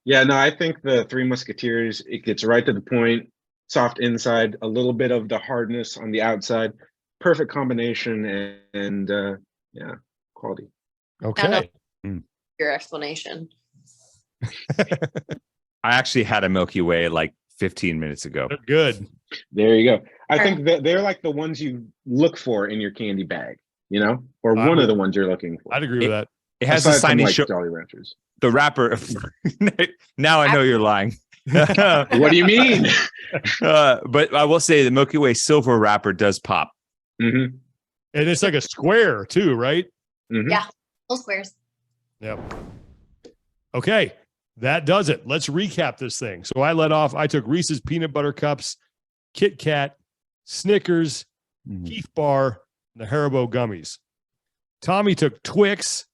D: Yeah, no, I think the Three Musketeers, it gets right to the point, soft inside, a little bit of the hardness on the outside. Perfect combination and quality.
A: Okay.
C: Your explanation.
B: I actually had a Milky Way like 15 minutes ago.
A: They're good.
D: There you go. I think that they're like the ones you look for in your candy bag, or one of the ones you're looking for.
A: I'd agree with that.
B: It has a shiny
D: Jolly Ranchers.
B: The wrapper. Now I know you're lying.
D: What do you mean?
B: But I will say the Milky Way silver wrapper does pop.
D: Mm-hmm.
A: And it's like a square too, right?
D: Mm-hmm.
C: Yeah, little squares.
A: Yep. Okay. That does it. Let's recap this thing. So I led off. I took Reese's Peanut Butter Cups, Kit Kat, Snickers, Keith Bar, and the Haribo gummies. Tommy took Twix,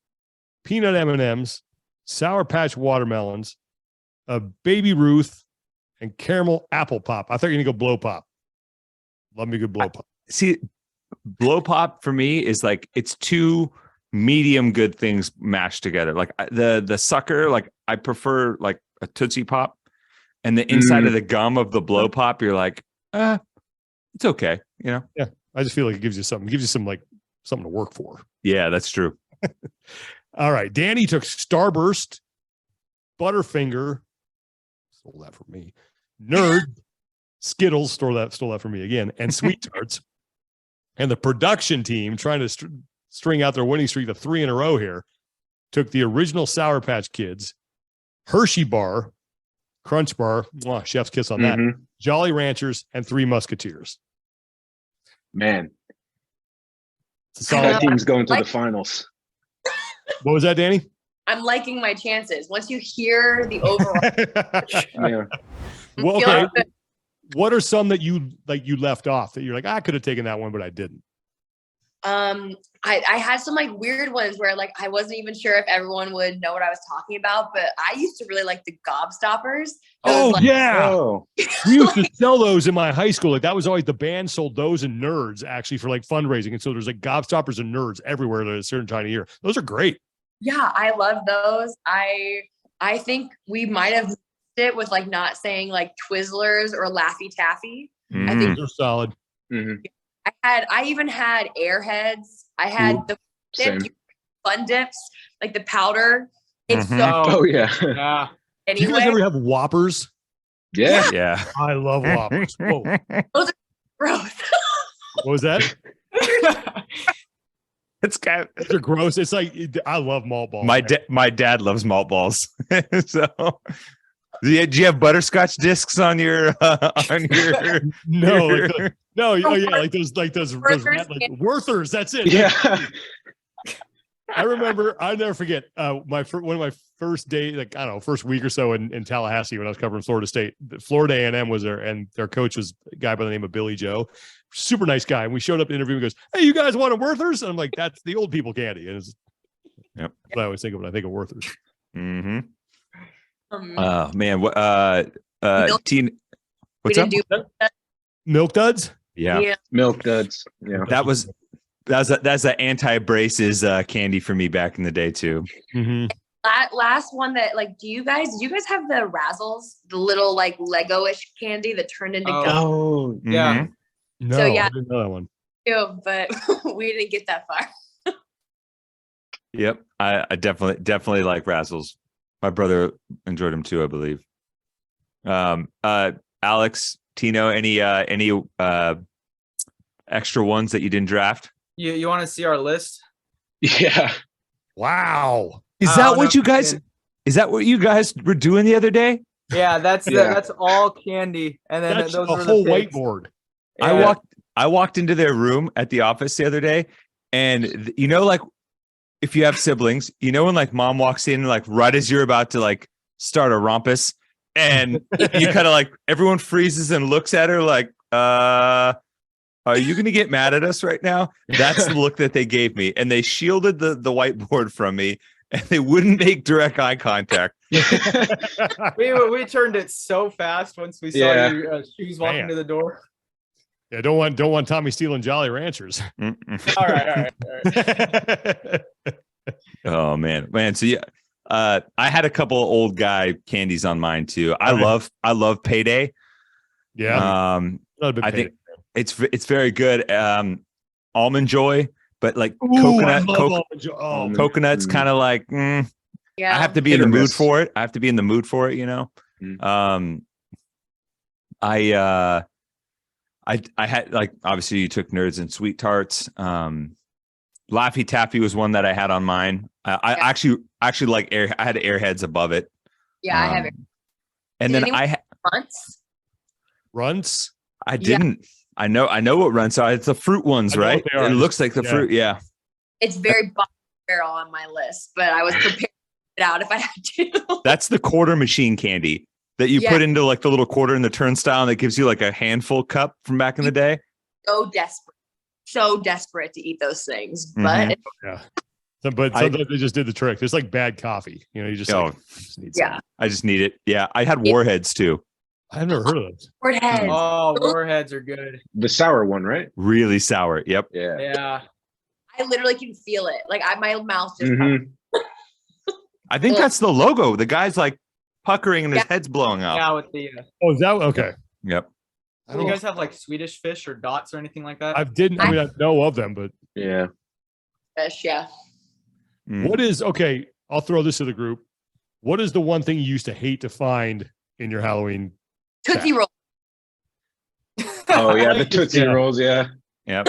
A: peanut M&Ms, Sour Patch watermelons, a Baby Ruth, and caramel apple pop. I thought you were going to go blow pop. Love me a good blow pop.
B: See, blow pop for me is like it's two medium good things mashed together. Like the sucker, like I prefer like a Tootsie Pop, and the inside of the gum of the blow pop, you're like, it's okay, you know?
A: Yeah. I just feel like it gives you something. It gives you some like something to work for.
B: Yeah, that's true.
A: All right. Danny took Starburst, Butterfinger, stole that from me. Nerd, Skittles, stole that from me again, and Sweet Tarts. And the production team, trying to string out their winning streak to 3 in a row here, took the original Sour Patch Kids, Hershey Bar, Crunch Bar, chef's kiss on that, Jolly Ranchers, and 3 Musketeers.
D: Man,
A: Solid.
D: that team's going to the finals.
A: What was that, Danny?
C: I'm liking my chances. Once you hear the overall,
D: Yeah.
A: Well, okay. What are some that you left off that you're like, I could have taken that one, but I didn't?
C: I had some like weird ones where like I wasn't even sure if everyone would know what I was talking about, but I used to really like the Gobstoppers.
A: Oh,
C: like,
A: yeah.
D: Oh,
A: We used to sell those in my high school. Like that was always the band sold those and Nerds actually for like fundraising. And so there's like Gobstoppers and Nerds everywhere at a certain time of year. Those are great.
C: yeah, I love those. I think we might have missed it with like not saying like Twizzlers or Laffy Taffy. I think
A: They're solid.
C: I even had Airheads. I had the
D: same.
C: Fun Dips, like the powder. It's so
D: Oh yeah.
E: Yeah.
A: Do you guys
C: anyway.
A: ever have Whoppers?
D: Yeah.
B: Yeah.
A: I love Whoppers. Whoa.
C: Those are gross.
A: What was that?
B: It's kind of,
A: They're gross. It's like I love malt balls.
B: my dad loves malt balls. So do you have butterscotch discs on your
A: No, no, oh yeah, like those
C: Werther's
A: like Werther's. That's it.
D: Yeah.
A: I remember. I never forget. One of my first day, like I don't know, first week or so in Tallahassee when I was covering Florida State. Florida A&M was there, and their coach was a guy by the name of Billy Joe, super nice guy. And we showed up to interview. He goes, "Hey, you guys want a Werther's?" And I'm like, "That's the old people candy." And it's,
B: Yep.
A: what I always think of when I think of Werther's.
B: Oh man, what teen?
C: We
B: What's
C: didn't
B: up?
C: do that.
A: Milk Duds.
B: Yeah,
D: Milk duds. Yeah.
B: that's an anti-braces candy for me back in the day too.
C: Last one that like, did you guys have the Razzles, the little like Lego-ish candy that turned into gum
D: Oh,
E: Yeah.
A: No,
C: So, yeah.
A: I didn't know that one.
C: too, but we didn't get that far.
B: Yep, I definitely like Razzles. My brother enjoyed them too, I believe. Alex, Tino, any extra ones that you didn't draft?
E: You want to see our list?
D: yeah.
A: Wow.
B: Is that what you guys? Is that what you guys were doing the other day?
E: Yeah, that's
D: Yeah.
E: that's all candy, and then
A: That's
E: those
A: a
E: were
A: whole
E: the picks.
A: whiteboard.
E: Yeah.
B: I walked into their room at the office the other day, and you know, like if you have siblings, you know, when like mom walks in, like right as you're about to like start a rumpus, and you kind of like everyone freezes and looks at her like, are you gonna get mad at us right now? That's the look that they gave me, and they shielded the whiteboard from me, and they wouldn't make direct eye contact.
E: We turned it so fast once we saw
D: Yeah.
E: your shoes walking
A: Man.
E: to the door.
A: Yeah, don't want Tommy stealing Jolly Ranchers.
E: All right.
B: Oh man. So yeah, I had a couple old guy candies on mine too. I love Payday.
A: Yeah. Not a big
B: I
A: fan.
B: think it's very good. Almond Joy, but like
A: Ooh, I
B: coconut,
A: love Almond Joy. Oh,
B: coconut's
D: Mm.
B: kind of like
C: Yeah.
B: I have to be in
D: Hit
B: the
D: or
B: mood
D: miss.
B: for it. I have to be in the mood for it, you know.
D: Mm.
B: I had like obviously you took Nerds and Sweet Tarts. Laffy Taffy was one that I had on mine. I actually like I had Airheads above it.
C: Yeah, I have it.
B: And
C: Did
B: then
C: anyone Runts.
A: Runts.
B: I didn't. I know what runs. So it's the fruit ones,
A: I know
B: right?
A: what they are.
B: It looks like the
A: Yeah.
B: fruit. Yeah.
C: It's very bottom barrel on my list, but I was prepared it out if I had to.
B: That's the quarter machine candy that you put into like the little quarter in the turnstile and that gives you like a handful cup from back in the day.
C: So desperate to eat those things,
B: Mhm.
C: but
A: Yeah. But sometimes they just did the trick. It's like bad coffee. You know, you just, just need some.
B: I just need it. Yeah. I had Warheads too.
A: I've never heard of those.
C: Warheads.
E: Oh, Warheads are good.
D: The sour one, right?
B: Really sour. Yep.
D: Yeah.
E: Yeah.
C: I literally can feel it. Like my mouth just.
D: Mhm.
B: I think that's the logo. The guy's like puckering and his head's blowing up.
E: Yeah, with the.
A: Oh, is that okay?
B: Yep.
E: Do you guys have like Swedish fish or dots or anything like that?
A: I didn't. I mean, I know of them, but
D: Yeah.
C: Fish, yeah.
A: what is okay? I'll throw this to the group. What is the one thing you used to hate to find in your Halloween?
C: Tootsie Roll.
D: Oh yeah, the Tootsie Rolls. Yeah.
B: Yep.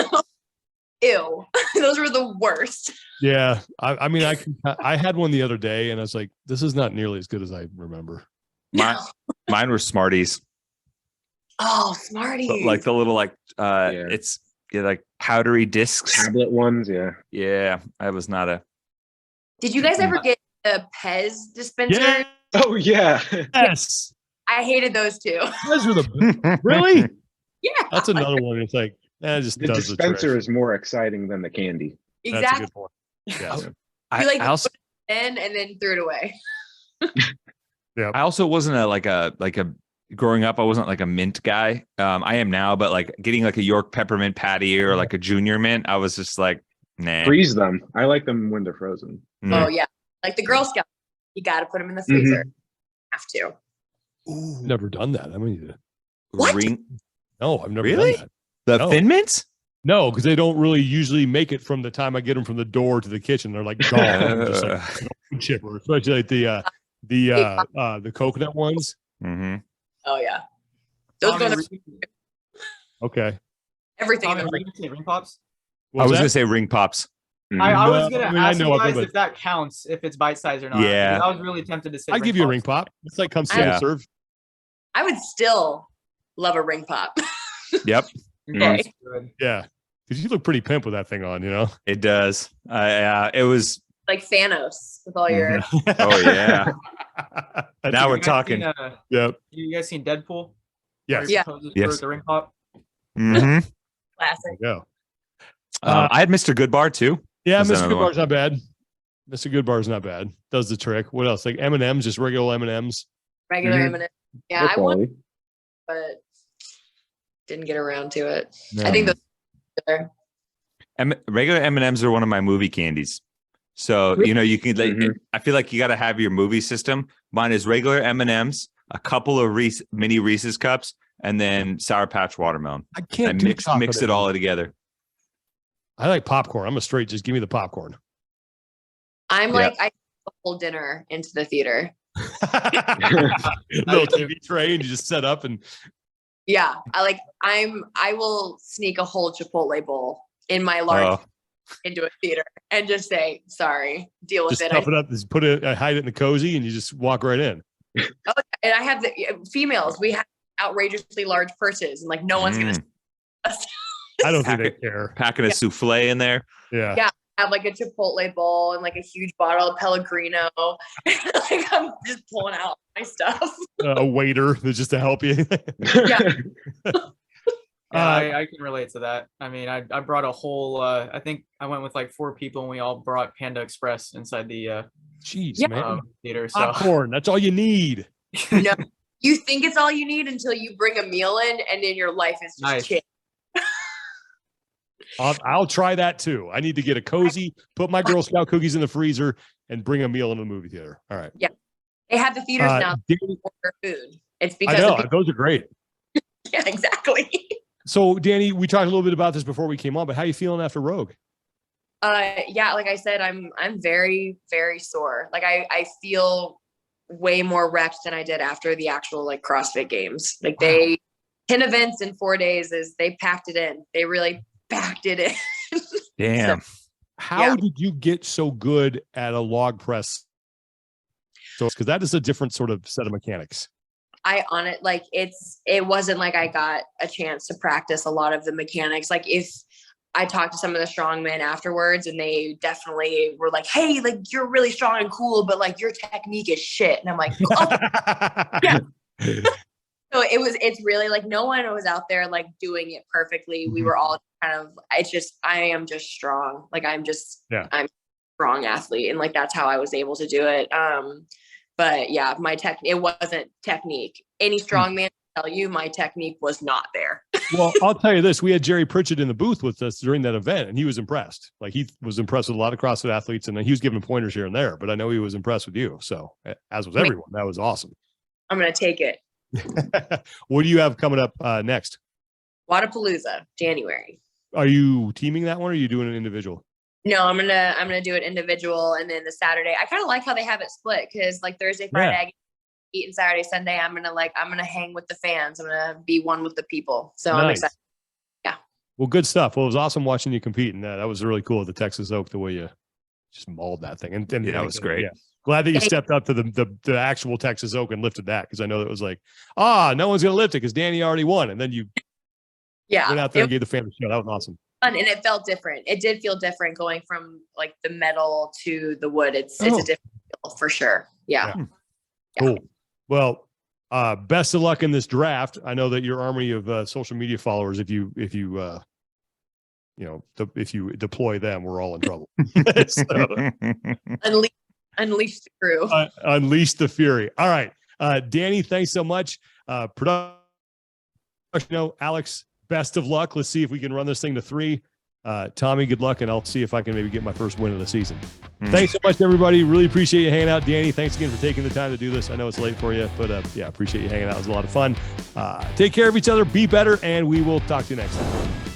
C: Ew. Those were the worst.
A: Yeah, I mean, I had one the other day, and I was like, this is not nearly as good as I remember.
B: Mine were Smarties.
C: Oh, Smarties.
B: Like the little it's like powdery discs.
D: Tablet ones. Yeah.
B: Yeah, I was not a.
C: Did you guys ever get the Pez dispenser?
A: Yeah.
D: Oh yeah.
A: Yes,
C: I hated those too.
A: those were the really.
C: Yeah.
A: That's another one. It's like that just
D: The
A: does the
D: dispenser
A: trick.
D: is more exciting than the candy.
A: That's a
C: Exactly.
A: good point. Yeah.
C: You like
B: I also
C: put it in and then threw it away.
B: I also wasn't a growing up. I wasn't like a mint guy. I am now, but like getting like a York peppermint patty or like a junior mint, I was just like, nah.
D: Freeze them. I like them when they're frozen.
C: Oh yeah. Like the Girl Scout. You gotta put them in the freezer. Have to.
A: Ooh, never done that. I mean,
C: What?
A: no, I've never
B: Really?
A: done that.
B: The
A: No.
B: Thin Mints?
A: No, because they don't really usually make it from the time I get them from the door to the kitchen. They're like gone, just like chipper, especially like the coconut ones.
B: Mm-hmm.
C: Oh yeah. Those go in the
A: Okay,
C: everything in the
E: Tommy,
C: freezer.
E: ring pops.
A: What
B: I was
A: that?
B: gonna say ring pops.
E: I was
A: No,
E: gonna
A: I mean, I
E: ask
A: know
E: you
A: of them,
E: guys
A: but-
E: if that counts, if it's bite size or not.
B: Yeah.
E: because I was really tempted to say.
A: I'd give you a ring
E: pops.
A: pop. It's like comes
C: Yeah.
A: single serve.
C: I would still love a ring pop.
B: Yep,
E: Ring pops
C: Okay.
E: are good.
A: Yeah, because you look pretty pimp with that thing on. You know.
B: it does. It was.
C: Like Thanos with all your
B: Oh yeah.
A: That's
B: Now
A: a
B: we're
A: good-
B: talking.
A: Yep.
E: You guys seen Deadpool?
A: Yes.
C: Yeah.
E: Poses
B: Yes.
E: For the ring pop.
B: Mhm.
C: classic.
A: Yeah.
B: I had Mr. Goodbar too.
A: Yeah.
B: That's
A: Mr.
B: another one.
A: Goodbar's not bad. Mr. Goodbar's not bad. Does the trick. What else? Like M&M's, just regular M&M's.
C: Regular
D: Mhm.
C: M&M. Yeah,
D: They're
C: I want,
D: quality.
C: but didn't get around to it. I think those are
B: Regular M&Ms are one of my movie candies. So, you know, you can like,
D: Mhm.
B: I feel like you got to have your movie system. Mine is regular M&Ms, a couple of mini Reese's cups, and then Sour Patch watermelon.
A: I
B: I
A: can't do
B: mix
A: chocolate
B: it all
A: M&Ms.
B: together.
A: I like popcorn. I'm a straight. Just give me the popcorn.
C: I'm
B: Yeah.
C: like I a whole dinner into the theater.
A: Little TV tray, and you just set up and
C: Yeah. I will sneak a whole Chipotle bowl in my large
B: Oh,
C: into a theater and just say, sorry, deal with
A: just
C: it.
A: stuff it up. Just put it, hide it in the cozy, and you just walk right in.
C: And I have the females, we have outrageously large purses and like no one's gonna see us.
A: I don't think
B: Pack
A: they care.
B: packing a souffle in there.
A: Yeah.
C: Yeah. Have like a Chipotle bowl and like a huge bottle of Pellegrino. Like I'm just pulling out my stuff.
A: A waiter that's just to help you.
C: Yeah.
E: Yeah, I can relate to that. I mean, I brought a whole. I think I went with like 4 people, and we all brought Panda Express inside the
A: Jeez,
C: Yeah.
A: man.
E: theater. So
A: Popcorn. That's all you need.
C: No. You think it's all you need until you bring a meal in and then your life is just
E: Nice.
C: changed.
A: I'll try that too. I need to get a cozy, put my Girl Scout cookies in the freezer, and bring a meal in the movie theater. All right.
C: They have the theaters now
A: Danny-
C: for food. It's
A: I
C: because
A: know
C: of
A: those are great.
C: yeah, exactly.
A: So, Danny, we talked a little bit about this before we came on, but how you feeling after Rogue?
C: Yeah, like I said, I'm very, very sore. Like I feel way more wrecked than I did after the actual like CrossFit games. Like they 10 events in 4 days they packed it in. They really packed it in.
B: Damn.
A: How
C: Yeah.
A: did you get so good at a log press? So, because that is a different sort of set of mechanics.
C: I on it like it wasn't like I got a chance to practice a lot of the mechanics. Like if I talked to some of the strongmen afterwards, and they definitely were like, "Hey, like you're really strong and cool, but like your technique is shit." And I'm like, "Oh, yeah." So it's really like no one was out there like doing it perfectly. We were all kind of, I am just strong. Like I'm a strong athlete. And like, that's how I was able to do it. But yeah, it wasn't technique. Any strong man will tell you my technique was not there.
A: Well, I'll tell you this, we had Jerry Pritchett in the booth with us during that event, and he was impressed. Like he was impressed with a lot of CrossFit athletes, and he was giving pointers here and there, but I know he was impressed with you. So as was everyone. That was awesome.
C: I'm going to take it.
A: What do you have coming up next?
C: Wadapalooza, January.
A: Are you teaming that one, or are you doing an individual?
C: No, I'm gonna do it individual, and then the Saturday. I kind of like how they have it split, because like Thursday, Friday, I eat, and Saturday, Sunday, I'm gonna hang with the fans. I'm gonna be one with the people. So nice. I'm excited. Yeah. Well,
A: good stuff. Well, it was awesome watching you compete, and that was really cool at the Texas Oak, the way you just mauled that thing. And
B: that was great.
A: Yeah. Glad that you stepped up to the actual Texas Oak and lifted that, because I know that was like, no one's gonna lift it because Dani already won, and then you went out there and gave the fans a show. That was awesome.
C: And it felt different. It did feel different going from like the metal to the wood. It's a different feel for sure. Yeah.
A: Cool. Well, best of luck in this draft. I know that your army of social media followers, if you deploy them, we're all in trouble.
C: Unleash the crew.
A: Unleash the fury. All right. Dani, thanks so much. Production, Alex, best of luck. Let's see if we can run this thing to 3. Tommy, good luck, and I'll see if I can maybe get my first win of the season. Thanks so much, everybody. Really appreciate you hanging out. Dani, thanks again for taking the time to do this. I know it's late for you, but appreciate you hanging out. It was a lot of fun. Take care of each other, be better, and we will talk to you next time.